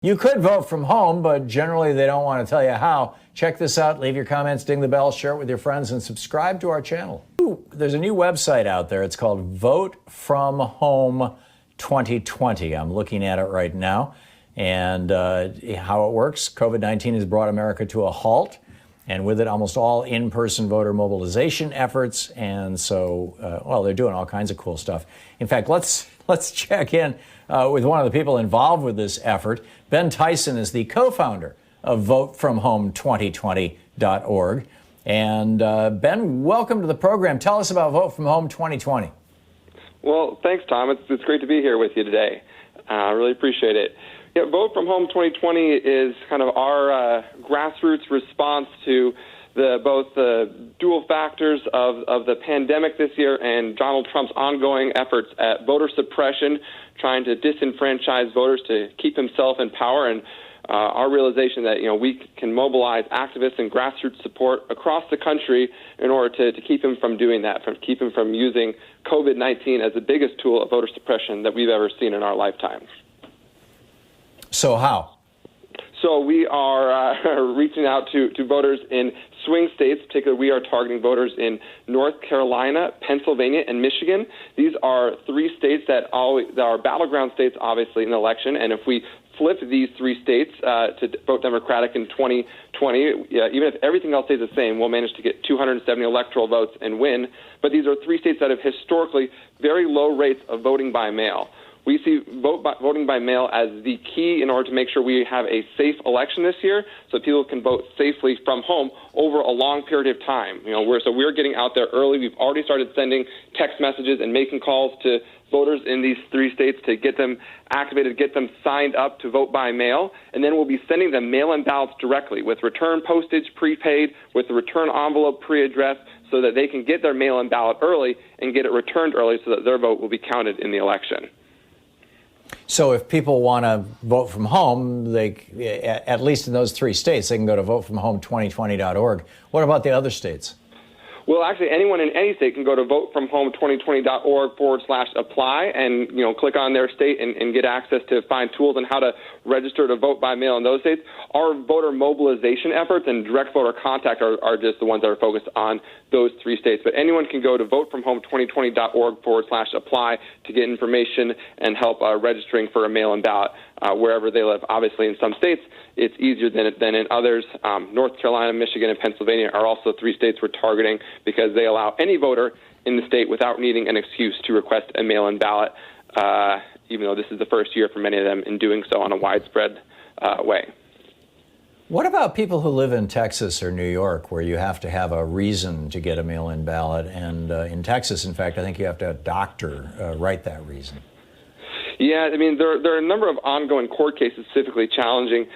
You could vote from home, but generally they don't want to tell you how. Check this out. Leave your comments, ding the bell, share it with your friends, and subscribe to our channel. There's a new website out there. It's called Vote From Home 2020. I'm looking at it right now. And how it works, COVID-19 has brought America to a halt, and with it almost all in-person voter mobilization efforts. And so, well, they're doing all kinds of cool stuff. In fact, let's check in with one of the people involved with this effort. Ben Tyson is the co-founder of VoteFromHome2020.org. And Ben, welcome to the program. Tell us about Vote From Home 2020. Well, thanks, Tom. It's great to be here with you today. I really appreciate it. Yeah, Vote From Home 2020 is kind of our grassroots response to both the dual factors of the pandemic this year and Donald Trump's ongoing efforts at voter suppression, trying to disenfranchise voters to keep himself in power, and our realization that we can mobilize activists and grassroots support across the country in order to keep him from doing that, keep him from using COVID-19 as the biggest tool of voter suppression that we've ever seen in our lifetimes. So how? So we are reaching out to voters in swing states. Particularly, we are targeting voters in North Carolina, Pennsylvania, and Michigan. These are three states that are battleground states, obviously, in the election. And if we flip these three states to vote Democratic in 2020, even if everything else stays the same, we'll manage to get 270 electoral votes and win. But these are three states that have historically very low rates of voting by mail. We see voting by mail as the key in order to make sure we have a safe election this year, so people can vote safely from home over a long period of time. We're getting out there early. We've already started sending text messages and making calls to voters in these three states to get them activated, get them signed up to vote by mail, and then we'll be sending them mail-in ballots directly with return postage prepaid, with the return envelope pre-addressed, so that they can get their mail-in ballot early and get it returned early so that their vote will be counted in the election. So if people want to vote from home, at least in those three states, they can go to votefromhome2020.org. What about the other states? Well, actually, anyone in any state can go to votefromhome2020.org/apply and click on their state and get access to find tools on how to register to vote by mail in those states. Our voter mobilization efforts and direct voter contact are just the ones that are focused on those three states. But anyone can go to votefromhome2020.org/apply to get information and help registering for a mail-in ballot wherever they live. Obviously, in some states, it's easier than in others. North Carolina, Michigan, and Pennsylvania are also three states we're targeting because they allow any voter in the state without needing an excuse to request a mail-in ballot, even though this is the first year for many of them in doing so on a widespread way. What about people who live in Texas or New York, where you have to have a reason to get a mail-in ballot? And in Texas, in fact, I think you have to have a doctor write that reason. Yeah, I mean, there are a number of ongoing court cases specifically challenging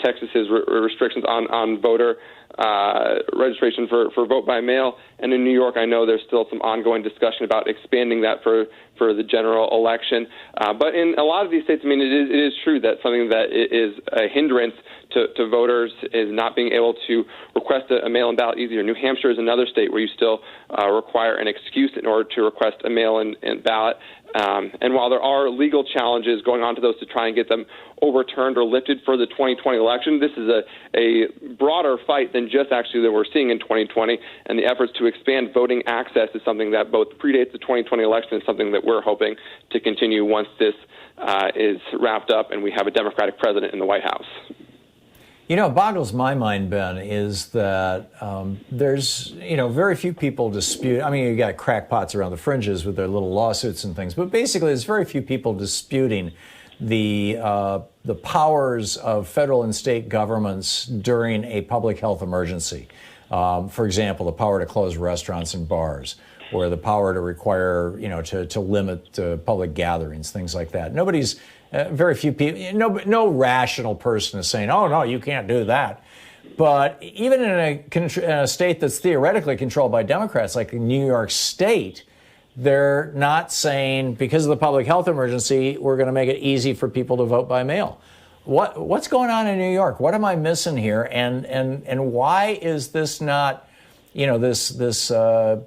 Texas's restrictions on voter registration for vote by mail. And in New York, I know there's still some ongoing discussion about expanding that for the general election. But in a lot of these states, I mean, it is true that something that is a hindrance to voters is not being able to request a mail-in ballot easier. New Hampshire is another state where you still require an excuse in order to request a mail-in ballot. And while there are legal challenges going on to those to try and get them overturned or lifted for the 2020 election, this is a broader fight than just actually that we're seeing in 2020. And the efforts to expand voting access is something that both predates the 2020 election and something that we're hoping to continue once this is wrapped up and we have a Democratic president in the White House. You know, it boggles my mind, Ben, is that there's, very few people dispute. I mean, you got crackpots around the fringes with their little lawsuits and things, but basically there's very few people disputing the powers of federal and state governments during a public health emergency. For example, the power to close restaurants and bars, or the power to require, to limit public gatherings, things like that. Very few people, no rational person is saying, oh, no, you can't do that. But even in a state that's theoretically controlled by Democrats, like New York State, they're not saying, because of the public health emergency, we're going to make it easy for people to vote by mail. What's going on in New York? What am I missing here? And why is this not, this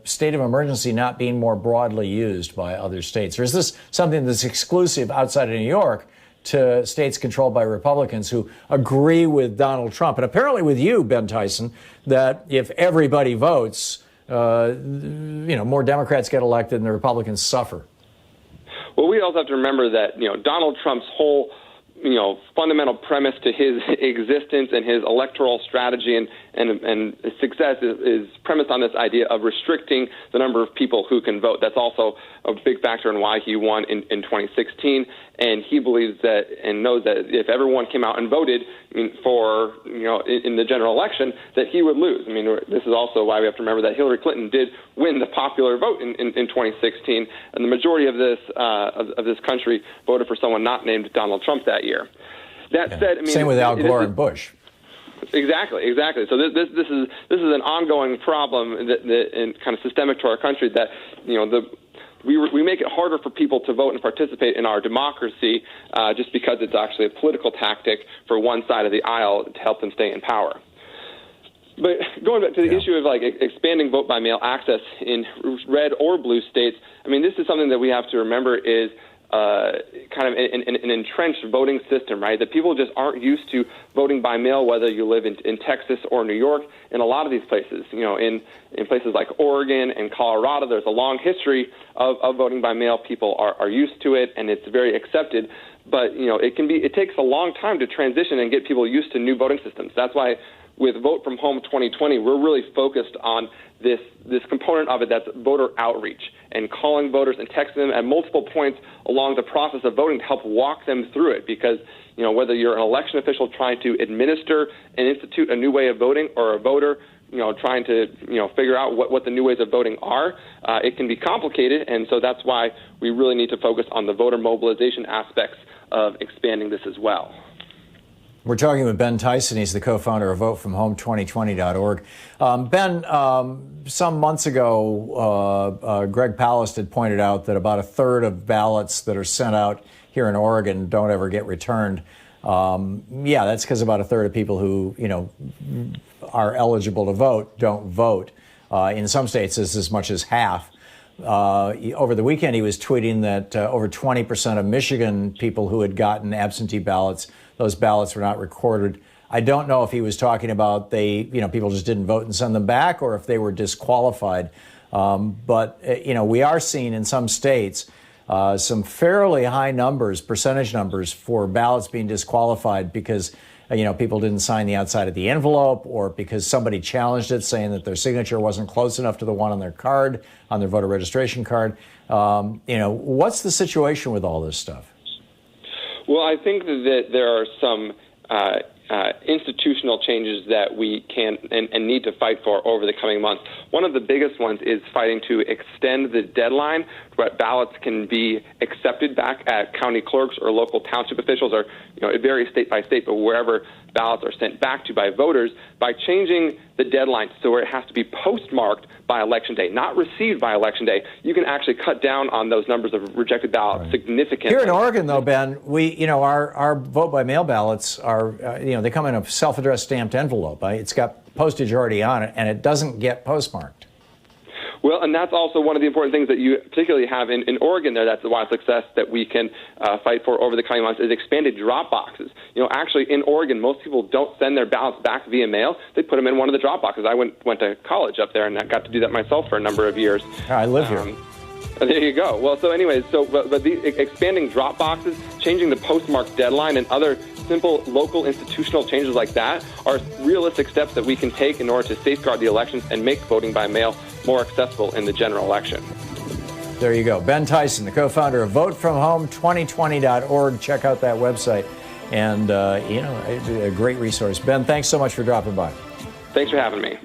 state of emergency not being more broadly used by other states? Or is this something that's exclusive outside of New York to states controlled by Republicans who agree with Donald Trump. And apparently with you, Ben Tyson, that if everybody votes, more Democrats get elected and the Republicans suffer. Well, we also have to remember that, Donald Trump's whole fundamental premise to his existence and his electoral strategy and success is premised on this idea of restricting the number of people who can vote. That's also a big factor in why he won in 2016. And he believes that and knows that if everyone came out and voted for, in the general election, that he would lose. I mean, this is also why we have to remember that Hillary Clinton did win the popular vote in 2016, and the majority of this country voted for someone not named Donald Trump that year. That said, I mean, same with Al Gore and Bush. Exactly. So this is an ongoing problem that and kind of systemic to our country that we make it harder for people to vote and participate in our democracy just because it's actually a political tactic for one side of the aisle to help them stay in power. But going back to the issue of expanding vote by mail access in red or blue states, I mean, this is something that we have to remember is kind of an entrenched voting system, right? That people just aren't used to voting by mail, whether you live in Texas or New York. In a lot of these places, in places like Oregon and Colorado, there's a long history of voting by mail. People are used to it, and it's very accepted. But it takes a long time to transition and get people used to new voting systems. That's why with Vote from Home 2020, we're really focused on this component of it that's voter outreach and calling voters and texting them at multiple points along the process of voting to help walk them through it. Because, whether you're an election official trying to administer and institute a new way of voting or a voter, trying to, figure out what the new ways of voting are, it can be complicated. And so that's why we really need to focus on the voter mobilization aspects of expanding this as well. We're talking with Ben Tyson. He's the co-founder of VoteFromHome2020.org. Ben, some months ago, Greg Palast had pointed out that about a third of ballots that are sent out here in Oregon don't ever get returned. That's because about a third of people who, are eligible to vote don't vote. In some states, it's as much as half. Over the weekend, he was tweeting that over 20% of Michigan people who had gotten absentee ballots, those ballots were not recorded. I don't know if he was talking about people just didn't vote and send them back, or if they were disqualified. But we are seeing in some states some fairly high percentage numbers for ballots being disqualified because people didn't sign the outside of the envelope, or because somebody challenged it, saying that their signature wasn't close enough to the one on their card, on their voter registration card. What's the situation with all this stuff? Well, I think that there are some institutional changes that we can and need to fight for over the coming months. One of the biggest ones is fighting to extend the deadline where ballots can be accepted back at county clerks or local township officials, or it varies state by state, but wherever ballots are sent back to by voters, by changing the deadline so where it has to be postmarked by Election Day, not received by Election Day. You can actually cut down on those numbers of rejected ballots significantly. Here in Oregon, though, Ben, our vote by mail ballots are, they come in a self-addressed stamped envelope. It's got postage already on it, and it doesn't get postmarked. Well, and that's also one of the important things that you particularly have in Oregon there. That's the one success that we can fight for over the coming months is expanded drop boxes. Actually in Oregon, most people don't send their ballots back via mail. They put them in one of the drop boxes. I went to college up there, and I got to do that myself for a number of years. I live here. There you go. Well, so anyways, but the expanding drop boxes, changing the postmark deadline, and other simple local institutional changes like that are realistic steps that we can take in order to safeguard the elections and make voting by mail more accessible in the general election. There you go. Ben Tyson, the co-founder of VoteFromHome2020.org. Check out that website. And, a great resource. Ben, thanks so much for dropping by. Thanks for having me.